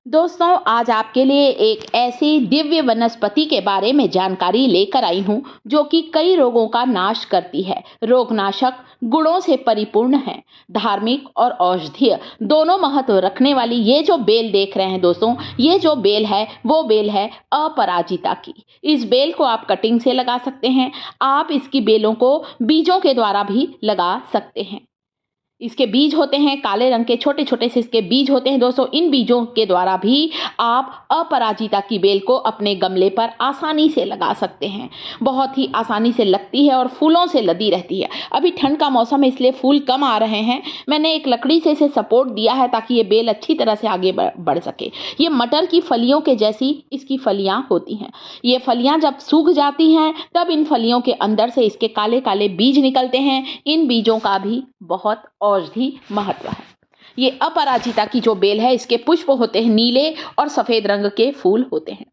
दोस्तों, आज आपके लिए एक ऐसी दिव्य वनस्पति के बारे में जानकारी लेकर आई हूँ जो कि कई रोगों का नाश करती है। रोगनाशक गुणों से परिपूर्ण है। धार्मिक और औषधीय दोनों महत्व रखने वाली ये जो बेल देख रहे हैं दोस्तों, ये जो बेल है वो बेल है अपराजिता की। इस बेल को आप कटिंग से लगा सकते हैं। आप इसकी बेलों को बीजों के द्वारा भी लगा सकते हैं। इसके बीज होते हैं काले रंग के, छोटे छोटे से इसके बीज होते हैं दोस्तों। इन बीजों के द्वारा भी आप अपराजिता की बेल को अपने गमले पर आसानी से लगा सकते हैं। बहुत ही आसानी से लगती है और फूलों से लदी रहती है। अभी ठंड का मौसम है इसलिए फूल कम आ रहे हैं। मैंने एक लकड़ी से इसे सपोर्ट दिया है ताकि ये बेल अच्छी तरह से आगे बढ़ सके। ये मटर की फलियों के जैसी इसकी फलियां होती हैं। ये फलियां जब सूख जाती हैं तब इन फलियों के अंदर से इसके काले काले बीज निकलते हैं। इन बीजों का भी बहुत औषधि महत्व है। ये अपराजिता की जो बेल है, इसके पुष्प होते हैं नीले और सफेद रंग के फूल होते हैं।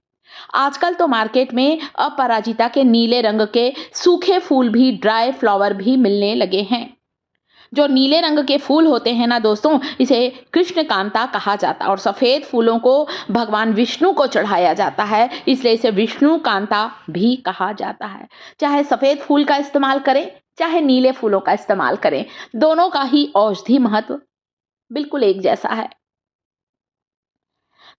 आजकल तो मार्केट में अपराजिता के नीले रंग के सूखे फूल भी, ड्राई फ्लावर भी मिलने लगे हैं। जो नीले रंग के फूल होते हैं ना दोस्तों, इसे कृष्ण कांता कहा जाता है और सफेद फूलों को भगवान विष्णु को चढ़ाया जाता है, इसलिए इसे विष्णु कांता भी कहा जाता है। चाहे सफेद फूल का इस्तेमाल करें चाहे नीले फूलों का इस्तेमाल करें, दोनों का ही औषधि महत्व बिल्कुल एक जैसा है।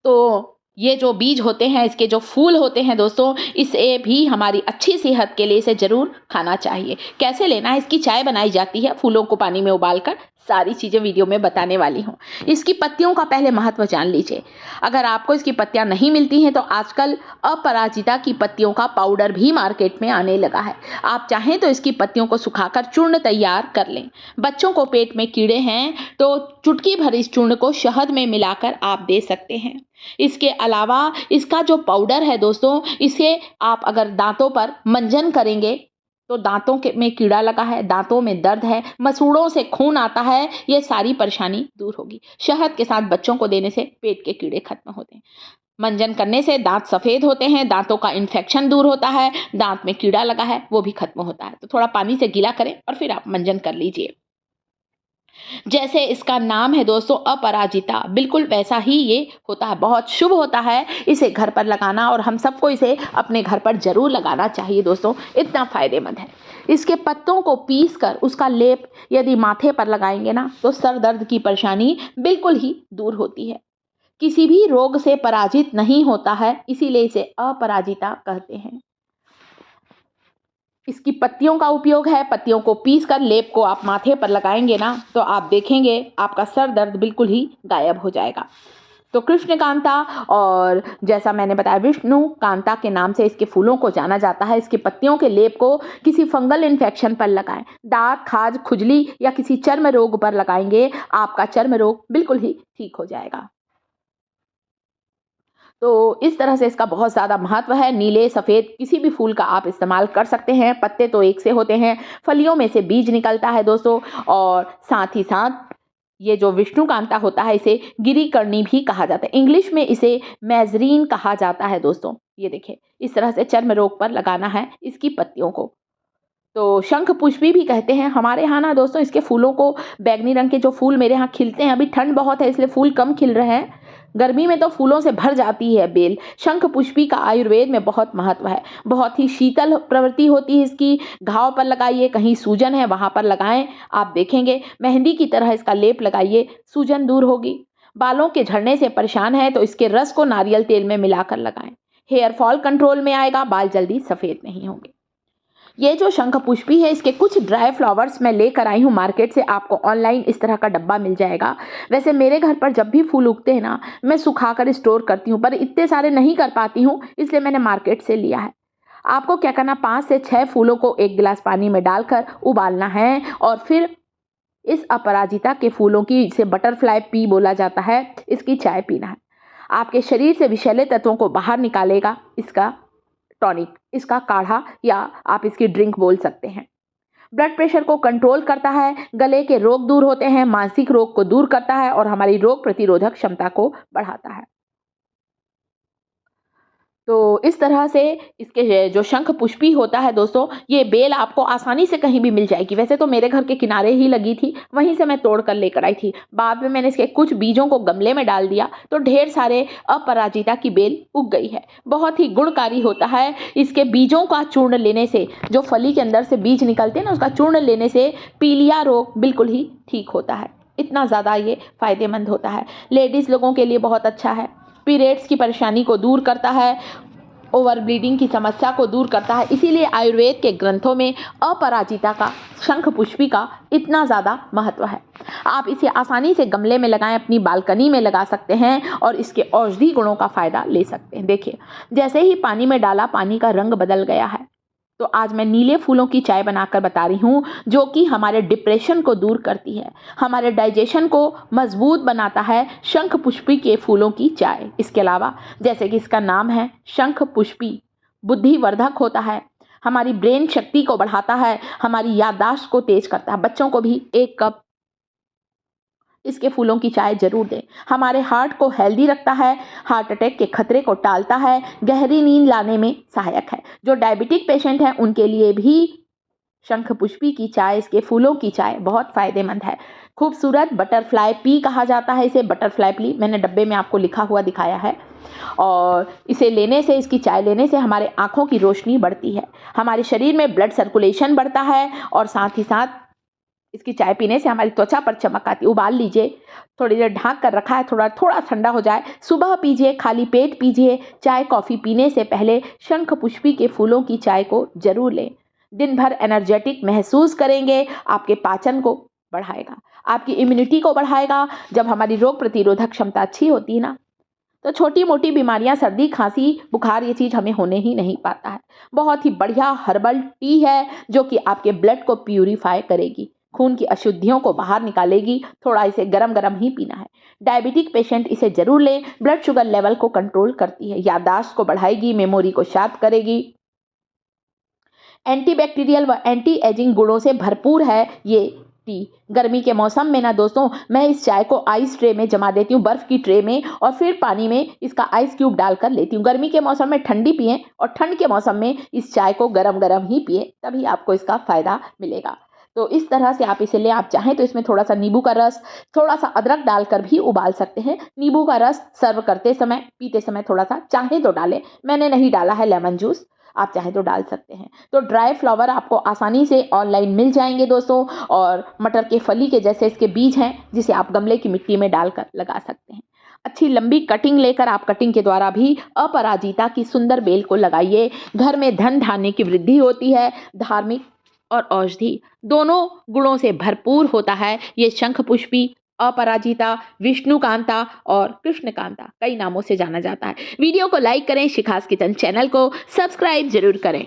तो ये जो बीज होते हैं, इसके जो फूल होते हैं दोस्तों, इसे भी हमारी अच्छी सेहत के लिए इसे ज़रूर खाना चाहिए। कैसे लेना है, इसकी चाय बनाई जाती है फूलों को पानी में उबालकर। सारी चीज़ें वीडियो में बताने वाली हूँ। इसकी पत्तियों का पहले महत्व जान लीजिए। अगर आपको इसकी पत्तियाँ नहीं मिलती हैं तो आजकल अपराजिता की पत्तियों का पाउडर भी मार्केट में आने लगा है। आप चाहें तो इसकी पत्तियों को सुखाकर चूर्ण तैयार कर लें। बच्चों को पेट में कीड़े हैं तो चुटकी भर इस चूर्ण को शहद में मिलाकर आप दे सकते हैं। इसके अलावा इसका जो पाउडर है दोस्तों, इसे आप अगर दांतों पर मंजन करेंगे तो दांतों के में कीड़ा लगा है, दांतों में दर्द है, मसूड़ों से खून आता है, ये सारी परेशानी दूर होगी। शहद के साथ बच्चों को देने से पेट के कीड़े खत्म होते हैं। मंजन करने से दांत सफ़ेद होते हैं, दांतों का इन्फेक्शन दूर होता है, दांत में कीड़ा लगा है वो भी खत्म होता है। तो थोड़ा पानी से गीला करें और फिर आप मंजन कर लीजिए। जैसे इसका नाम है दोस्तों अपराजिता, बिल्कुल वैसा ही ये होता है। बहुत शुभ होता है इसे घर पर लगाना और हम सबको इसे अपने घर पर ज़रूर लगाना चाहिए दोस्तों, इतना फ़ायदेमंद है। इसके पत्तों को पीस कर उसका लेप यदि माथे पर लगाएंगे ना तो सर दर्द की परेशानी बिल्कुल ही दूर होती है। किसी भी रोग से पराजित नहीं होता है, इसीलिए इसे अपराजिता कहते हैं। इसकी पत्तियों का उपयोग है, पत्तियों को पीस कर लेप को आप माथे पर लगाएंगे ना तो आप देखेंगे आपका सर दर्द बिल्कुल ही गायब हो जाएगा। तो कृष्ण कांता, और जैसा मैंने बताया विष्णु कांता के नाम से इसके फूलों को जाना जाता है। इसकी पत्तियों के लेप को किसी फंगल इन्फेक्शन पर लगाएं, दांत, खाज, खुजली या किसी चर्म रोग पर लगाएंगे, आपका चर्म रोग बिल्कुल ही ठीक हो जाएगा। तो इस तरह से इसका बहुत ज़्यादा महत्व है। नीले, सफ़ेद किसी भी फूल का आप इस्तेमाल कर सकते हैं। पत्ते तो एक से होते हैं, फलियों में से बीज निकलता है दोस्तों। और साथ ही साथ ये जो विष्णुकांता होता है इसे गिरीकर्णी भी कहा जाता है। इंग्लिश में इसे मैजरीन कहा जाता है दोस्तों। ये देखिए, इस तरह से चर्म रोग पर लगाना है इसकी पत्तियों को। तो शंख पुष्पी भी कहते हैं हमारे यहाँ ना दोस्तों। इसके फूलों को, बैगनी रंग के जो फूल मेरे यहाँ खिलते हैं, अभी ठंड बहुत है इसलिए फूल कम खिल रहे हैं, गर्मी में तो फूलों से भर जाती है बेल। शंख पुष्पी का आयुर्वेद में बहुत महत्व है। बहुत ही शीतल प्रवृत्ति होती है इसकी। घाव पर लगाइए, कहीं सूजन है वहां पर लगाएं, आप देखेंगे मेहंदी की तरह इसका लेप लगाइए, सूजन दूर होगी। बालों के झड़ने से परेशान है तो इसके रस को नारियल तेल में मिलाकर लगाएं, हेयर फॉल कंट्रोल में आएगा, बाल जल्दी सफेद नहीं होंगे। ये जो शंख पुष्पी है, इसके कुछ ड्राई फ्लावर्स मैं लेकर आई हूँ मार्केट से। आपको ऑनलाइन इस तरह का डब्बा मिल जाएगा। वैसे मेरे घर पर जब भी फूल उगते हैं ना, मैं सुखाकर स्टोर करती हूँ, पर इतने सारे नहीं कर पाती हूँ, इसलिए मैंने मार्केट से लिया है। आपको क्या करना, 5 से 6 फूलों को 1 गिलास पानी में डालकर उबालना है और फिर इस अपराजिता के फूलों की, इसे बटरफ्लाई पी बोला जाता है, इसकी चाय पीना है। आपके शरीर से विषैले तत्वों को बाहर निकालेगा इसका टॉनिक, इसका काढ़ा, या आप इसकी ड्रिंक बोल सकते हैं। ब्लड प्रेशर को कंट्रोल करता है, गले के रोग दूर होते हैं, मानसिक रोग को दूर करता है और हमारी रोग प्रतिरोधक क्षमता को बढ़ाता है। तो इस तरह से इसके जो शंख पुष्पी होता है दोस्तों, ये बेल आपको आसानी से कहीं भी मिल जाएगी। वैसे तो मेरे घर के किनारे ही लगी थी, वहीं से मैं तोड़ कर लेकर आई थी। बाद में मैंने इसके कुछ बीजों को गमले में डाल दिया तो ढेर सारे अपराजिता की बेल उग गई है। बहुत ही गुणकारी होता है। इसके बीजों का चूर्ण लेने से, जो फली के अंदर से बीज निकलते हैं ना, उसका चूर्ण लेने से पीलिया रोग बिल्कुल ही ठीक होता है। इतना ज़्यादा ये फायदेमंद होता है। लेडीज़ लोगों के लिए बहुत अच्छा है। पीरियड्स की परेशानी को दूर करता है, ओवर ब्लीडिंग की समस्या को दूर करता है। इसीलिए आयुर्वेद के ग्रंथों में अपराजिता का, शंख पुष्पी का इतना ज़्यादा महत्व है। आप इसे आसानी से गमले में लगाएं, अपनी बालकनी में लगा सकते हैं और इसके औषधि गुणों का फ़ायदा ले सकते हैं। देखिए, जैसे ही पानी में डाला, पानी का रंग बदल गया है। तो आज मैं नीले फूलों की चाय बनाकर बता रही हूँ, जो कि हमारे डिप्रेशन को दूर करती है, हमारे डाइजेशन को मजबूत बनाता है। शंख पुष्पी के फूलों की चाय। इसके अलावा, जैसे कि इसका नाम है शंख पुष्पी, बुद्धिवर्धक होता है, हमारी ब्रेन शक्ति को बढ़ाता है, हमारी याददाश्त को तेज करता है। बच्चों को भी 1 कप इसके फूलों की चाय जरूर दें। हमारे हार्ट को हेल्दी रखता है, हार्ट अटैक के खतरे को टालता है, गहरी नींद लाने में सहायक है। जो डायबिटिक पेशेंट हैं उनके लिए भी शंख पुष्पी की चाय, इसके फूलों की चाय बहुत फायदेमंद है। खूबसूरत बटरफ्लाई पी कहा जाता है इसे, बटरफ्लाई पी मैंने डब्बे में आपको लिखा हुआ दिखाया है। और इसे लेने से, इसकी चाय लेने से हमारे आँखों की रोशनी बढ़ती है, हमारे शरीर में ब्लड सर्कुलेशन बढ़ता है और साथ ही साथ इसकी चाय पीने से हमारी त्वचा पर चमक आती है। उबाल लीजिए, थोड़ी देर ढक कर रखा है, थोड़ा ठंडा हो जाए, सुबह पीजिए, खाली पेट पीजिए। चाय कॉफ़ी पीने से पहले शंख पुष्पी के फूलों की चाय को जरूर लें। दिन भर एनर्जेटिक महसूस करेंगे, आपके पाचन को बढ़ाएगा, आपकी इम्यूनिटी को बढ़ाएगा। जब हमारी रोग प्रतिरोधक क्षमता अच्छी होती है ना, तो छोटी मोटी बीमारियां, सर्दी खांसी बुखार, ये चीज़ हमें होने ही नहीं पाता है। बहुत ही बढ़िया हर्बल टी है, जो कि आपके ब्लड को प्यूरिफाई करेगी, खून की अशुद्धियों को बाहर निकालेगी। थोड़ा इसे गरम गरम ही पीना है। डायबिटिक पेशेंट इसे जरूर लें। ब्लड शुगर लेवल को कंट्रोल करती है, याददाश्त को बढ़ाएगी, मेमोरी को शार्प करेगी। एंटीबैक्टीरियल व एंटी एजिंग गुणों से भरपूर है ये टी। गर्मी के मौसम में ना दोस्तों, मैं इस चाय को आइस ट्रे में जमा देती हूँ, बर्फ़ की ट्रे में, और फिर पानी में इसका आइस क्यूब डालकर लेती हूँ। गर्मी के मौसम में ठंडी पिएं और ठंड के मौसम में इस चाय को गरम गरम ही पिएं, तभी आपको इसका फ़ायदा मिलेगा। तो इस तरह से आप इसे लें। आप चाहें तो इसमें थोड़ा सा नींबू का रस, थोड़ा सा अदरक डालकर भी उबाल सकते हैं। नींबू का रस सर्व करते समय, पीते समय थोड़ा सा चाहें तो डालें, मैंने नहीं डाला है लेमन जूस, आप चाहें तो डाल सकते हैं। तो ड्राई फ्लावर आपको आसानी से ऑनलाइन मिल जाएंगे दोस्तों, और मटर के फली के जैसे इसके बीज हैं, जिसे आप गमले की मिट्टी में डालकर लगा सकते हैं। अच्छी लंबी कटिंग लेकर आप कटिंग के द्वारा भी अपराजिता की सुंदर बेल को लगाइए। घर में धन धान्य की वृद्धि होती है। धार्मिक और औषधि दोनों गुणों से भरपूर होता है ये शंख पुष्पी। अपराजिता, विष्णुकांता और कृष्णकांता कई नामों से जाना जाता है। वीडियो को लाइक करें, शिखास किचन चैनल को सब्सक्राइब जरूर करें।